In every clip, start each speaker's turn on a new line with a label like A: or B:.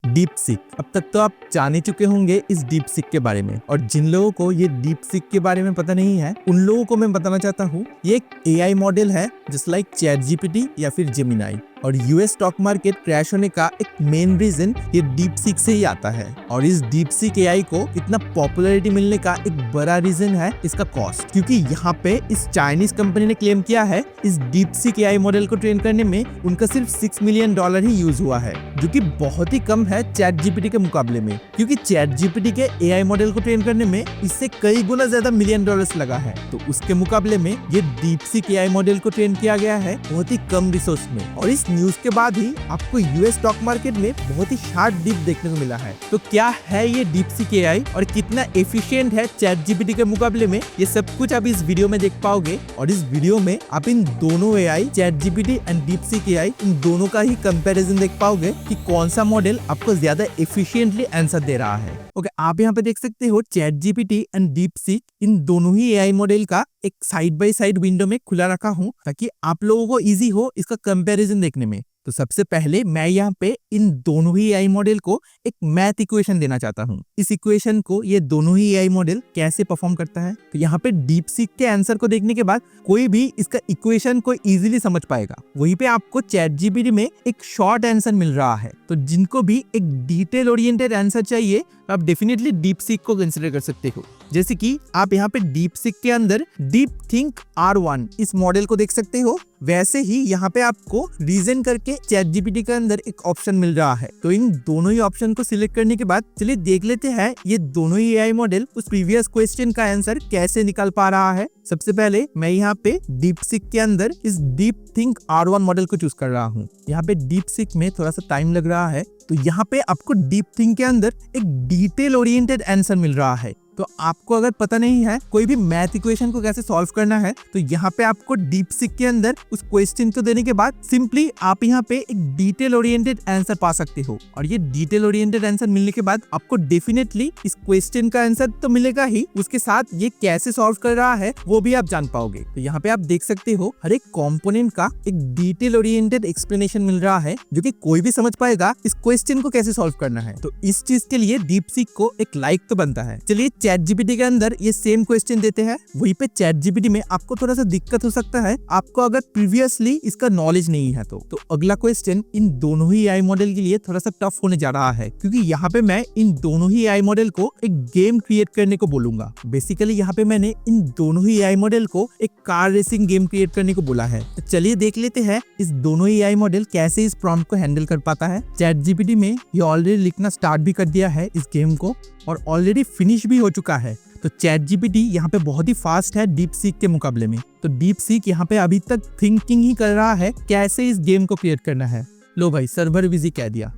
A: Deep seek. अब तक तो आप जान ही चुके होंगे इस डीप सीक के बारे में, और जिन लोगों को ये डीप सीक के बारे में पता नहीं है उन लोगों को मैं बताना चाहता हूँ, ये एक एआई मॉडल है जस्ट लाइक चैट जीपीटी या फिर जेमिनाई। और यूएस स्टॉक मार्केट क्रैश होने का एक मेन रीजन ये डीप सीक से ही आता है। और इस डीप सीक एआई को इतना पॉपुलैरिटी मिलने का एक बड़ा रीजन है इसका कॉस्ट, क्योंकि यहाँ पे इस चाइनीज कंपनी ने क्लेम किया है इस डीप सीक एआई मॉडल को ट्रेन करने में उनका सिर्फ $6 मिलियन ही यूज हुआ है, जो कि बहुत ही कम है चैट जीपीटी के मुकाबले में। क्योंकि चैट जीपीटी के एआई मॉडल को ट्रेन करने में इससे कई गुना ज्यादा $1 मिलियन लगा है, तो उसके मुकाबले में ये डीप सीक एआई मॉडल को ट्रेन किया गया है बहुत ही कम रिसोर्स में। और इस न्यूज के बाद ही आपको यूएस स्टॉक मार्केट में बहुत ही शार्प डिप देखने को मिला है। तो क्या है ये डीप सीक एआई और कितना एफिशिएंट है चैट जीपीटी के मुकाबले में, ये सब कुछ आप इस वीडियो में देख पाओगे। और इस वीडियो में आप इन दोनों AI, ChatGPT and DeepSeek AI, इन दोनों का ही कंपैरिजन देख पाओगे कि कौन सा मॉडल आपको ज्यादा एफिशिएंटली आंसर दे रहा है। ओके, आप यहाँ पे देख सकते हो ChatGPT and DeepSeek, इन दोनों ही एआई मॉडल का एक साइड बाय साइड विंडो में खुला रखा हूँ ताकि आप लोगों को इजी हो इसका कंपैरिजन देखने में। तो सबसे पहले मैं यहाँ पे इन दोनों ही एआई मॉडल को एक मैथ इक्वेशन देना चाहता हूँ। इस इक्वेशन को ये दोनों ही एआई मॉडल कैसे परफॉर्म करता है, तो यहाँ पे डीप सीक के आंसर को देखने के बाद कोई भी इसका इक्वेशन को इजीली समझ पाएगा। वहीं पे आपको चैट जीपीटी में एक शॉर्ट आंसर मिल रहा है, तो जिनको भी एक डिटेल ओरिएंटेड आंसर चाहिए तो आप डेफिनेटली डीप सीक को कंसिडर कर सकते हो। जैसे कि आप यहाँ पे डीप सीक के अंदर डीप थिंक R1 इस मॉडल को देख सकते हो, वैसे ही यहाँ पे आपको रीजन करके चैट जीपीटी के अंदर एक ऑप्शन मिल रहा है। तो इन दोनों ही ऑप्शन को सिलेक्ट करने के बाद चलिए देख लेते हैं ये दोनों ही एआई मॉडल उस प्रीवियस क्वेश्चन का आंसर कैसे निकाल पा रहा है। सबसे पहले मैं यहाँ पे डीप सीक के अंदर इस डीप थिंक R1 मॉडल को चूज कर रहा हूँ। यहाँ पे डीप सीक में थोड़ा सा टाइम लग रहा है, तो यहाँ पे आपको डीप थिंक के अंदर एक डिटेल ओरिएंटेड आंसर मिल रहा है। तो आपको अगर पता नहीं है कोई भी मैथ इक्वेशन को कैसे सॉल्व करना है, तो यहाँ पे आपको डीप सीक के अंदर उस क्वेश्चन को देने के बाद सिंपली आप यहाँ पे एक डिटेल ओरिएंटेड आंसर पा सकते हो। और ये डिटेल ओरिएंटेड आंसर मिलने के बाद आपको डेफिनेटली इस क्वेश्चन का आंसर तो मिलेगा ही, उसके साथ ये कैसे सॉल्व कर रहा है वो भी आप जान पाओगे। तो यहाँ पे आप देख सकते हो हर एक कॉम्पोनेंट का एक डिटेल ओरिएंटेड एक्सप्लेनेशन मिल रहा है, जो कि कोई भी समझ पाएगा इस क्वेश्चन को कैसे सॉल्व करना है। तो इस चीज के लिए डीप सीक को एक लाइक तो बनता है। चलिए चैट जीपीटी के अंदर ये सेम क्वेश्चन देते हैं, वहीं पे चैट जीपीटी में आपको थोड़ा सा दिक्कत हो सकता है आपको अगर प्रीवियसली इसका नॉलेज नहीं है। तो अगला क्वेश्चन इन दोनों ही एआई मॉडल के लिए थोड़ा सा टफ होने जा रहा है, क्योंकि यहाँ पे मैं इन दोनों ही एआई मॉडल को एक गेम क्रिएट करने को बोलूंगा। बेसिकली यहाँ पे मैंने इन दोनों ही एआई मॉडल को एक कार रेसिंग गेम क्रिएट करने को बोला है। तो चलिए देख लेते हैं इस दोनों ही एआई मॉडल कैसे इस प्रॉम्प्ट को हैंडल कर पाता है। चैट जीपीटी में ये ऑलरेडी लिखना स्टार्ट भी कर दिया है इस गेम को, और ऑलरेडी फिनिश भी हो चुका है। तो चैट जीपीटी यहाँ पे बहुत ही फास्ट है डीप सीक के मुकाबले में। तो डीप सीक यहाँ पे अभी तक थिंकिंग ही कर रहा है कैसे इस गेम को क्रिएट करना है। लो भाई, सर्वर बिजी कह दिया,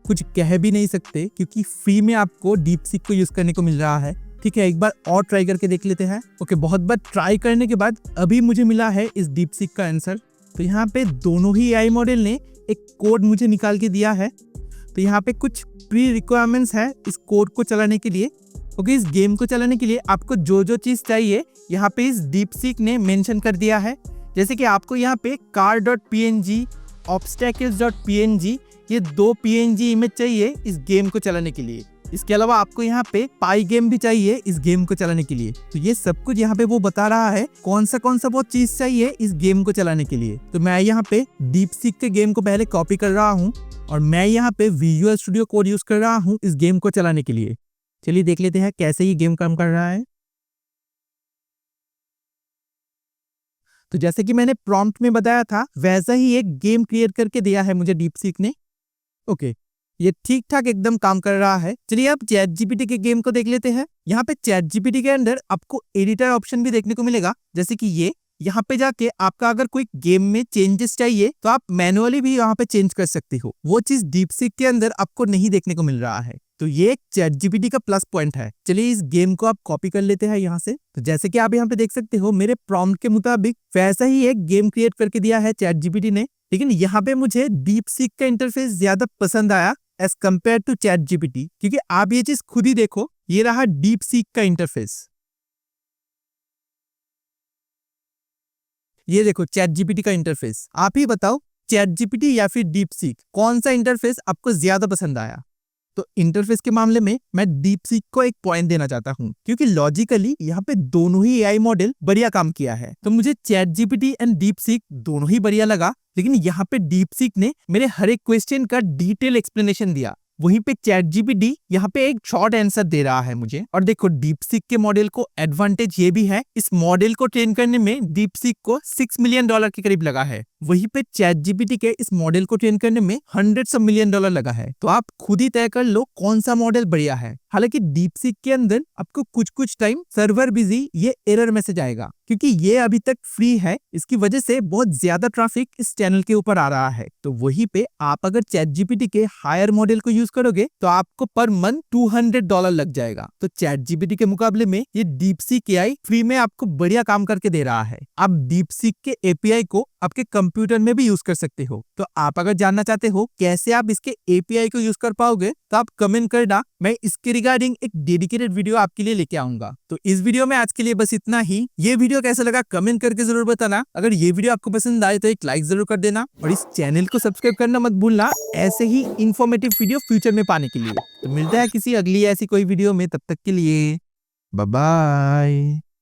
A: कुछ कह भी नहीं सकते क्योंकि फ्री में आपको डीप सीक को यूज करने को मिल रहा है। ठीक है, एक बार और ट्राई करके देख लेते हैं। ओके, बहुत बार ट्राई करने के बाद अभी मुझे मिला है इस डीप सीक का आंसर। तो यहाँ पे दोनों ही एआई मॉडल ने एक कोड मुझे निकाल के दिया है। तो यहाँ पे कुछ प्री रिक्वायरमेंट्स है इस कोड को चलाने के लिए। ओके, इस गेम को चलाने के लिए आपको जो जो चीज चाहिए यहाँ पे इस डीप सीक ने मेंशन कर दिया है। जैसे कि आपको यहाँ पे car.png, obstacles.png, ये 2 PNG इमेज चाहिए इस गेम को चलाने के लिए। इसके अलावा आपको यहाँ पे पाई गेम भी चाहिए इस गेम को चलाने के लिए। तो ये सब कुछ यहाँ पे वो बता रहा है कौन सा वो चीज चाहिए इस गेम को चलाने के लिए। तो मैं यहाँ पे डीप सीक के गेम को पहले कॉपी कर रहा हूँ और मैं यहाँ पे विजुअल स्टूडियो कोड यूज कर रहा हूँ इस गेम को चलाने के लिए। चलिए देख लेते हैं कैसे ये गेम काम कर रहा है। तो जैसे कि मैंने प्रॉम्प्ट में बताया था वैसा ही एक गेम क्रिएट करके दिया है मुझे डीप सीक ने। ओके, ये ठीक ठाक एकदम काम कर रहा है। चलिए अब चैट जीपीटी के गेम को देख लेते हैं। यहाँ पे चैट जीपीटी के अंदर आपको एडिटर ऑप्शन भी देखने को मिलेगा, जैसे कि ये यहाँ पे जाके आपका अगर कोई गेम में चेंजेस चाहिए तो आप मैनुअली भी यहाँ पे चेंज कर सकते हो। वो चीज डीप सीक के अंदर आपको नहीं देखने को मिल रहा है। तो ये एक चैट जीपीटी का प्लस पॉइंट है। चलिए इस गेम को आप कॉपी कर लेते हैं यहाँ से। तो जैसे कि आप यहाँ पे देख सकते हो मेरे प्रॉम्प्ट के मुताबिक वैसा ही एक गेम क्रिएट करके दिया है चैट जीपीटी ने, लेकिन यहाँ पे मुझे डीप सीक का इंटरफेस ज्यादा पसंद आया as compare to ChatGPT, क्योंकि आप ये चीज खुद ही देखो, ये रहा डीप सीक का इंटरफेस। ये देखो चैट जीपीटी का इंटरफेस। आप ही बताओ चैट जीपीटी या फिर डीप सीक, कौन सा इंटरफेस आपको ज्यादा पसंद आया? तो इंटरफेस के मामले में मैं DeepSeek को एक पॉइंट देना चाहता हूँ, क्योंकि लॉजिकली यहाँ पे दोनों ही AI मॉडल बढ़िया काम किया है। तो मुझे ChatGPT एंड DeepSeek दोनों ही बढ़िया लगा, लेकिन यहाँ पे DeepSeek ने मेरे हर एक क्वेश्चन का डिटेल एक्सप्लेनेशन दिया। वहीं पे ChatGPT यहाँ पे एक शॉर्ट आंसर दे रहा है मुझे। और देखो DeepSeek के मॉडल को एडवांटेज ये भी है, इस मॉडल को ट्रेन करने में DeepSeek को $6 मिलियन के करीब लगा है। वहीं पे ChatGPT के इस मॉडल को ट्रेन करने में $100 ऑफ मिलियन लगा है। तो आप खुद ही तय कर लो कौन सा मॉडल बढ़िया है। हालांकि DeepSeek के अंदर आपको कुछ टाइम सर्वर बिजी ये एरर मैसेज आएगा, क्योंकि ये अभी तक फ्री है। इसकी वजह से बहुत ज्यादा ट्रैफिक इस चैनल के ऊपर आ रहा है। तो वहीं पे आप अगर ChatGPT के हायर मॉडल को यूज करोगे तो आपको पर मंथ $200 लग जाएगा। तो ChatGPT के मुकाबले में ये DeepSeek AI फ्री में आपको बढ़िया काम करके दे रहा है। आप DeepSeek के API को आपके कंप्यूटर में भी यूज कर सकते हो। तो आप अगर जानना चाहते हो कैसे आप इसके API को यूज कर पाओगे तो आप कमेंट करना, मैं इसके रिगार्डिंग एक डेडिकेटेड वीडियो आपके लिए लेके आऊंगा। तो इस वीडियो में आज के लिए बस इतना ही। ये वीडियो कैसा लगा कमेंट करके जरूर बताना। अगर ये वीडियो आपको पसंद आए तो एक लाइक जरूर कर देना और इस चैनल को सब्सक्राइब करना मत भूलना, ऐसे ही इंफॉर्मेटिव वीडियो फ्यूचर में पाने के लिए। तो मिलता है किसी अगली ऐसी कोई वीडियो में, तब तक के लिए बाय बाय।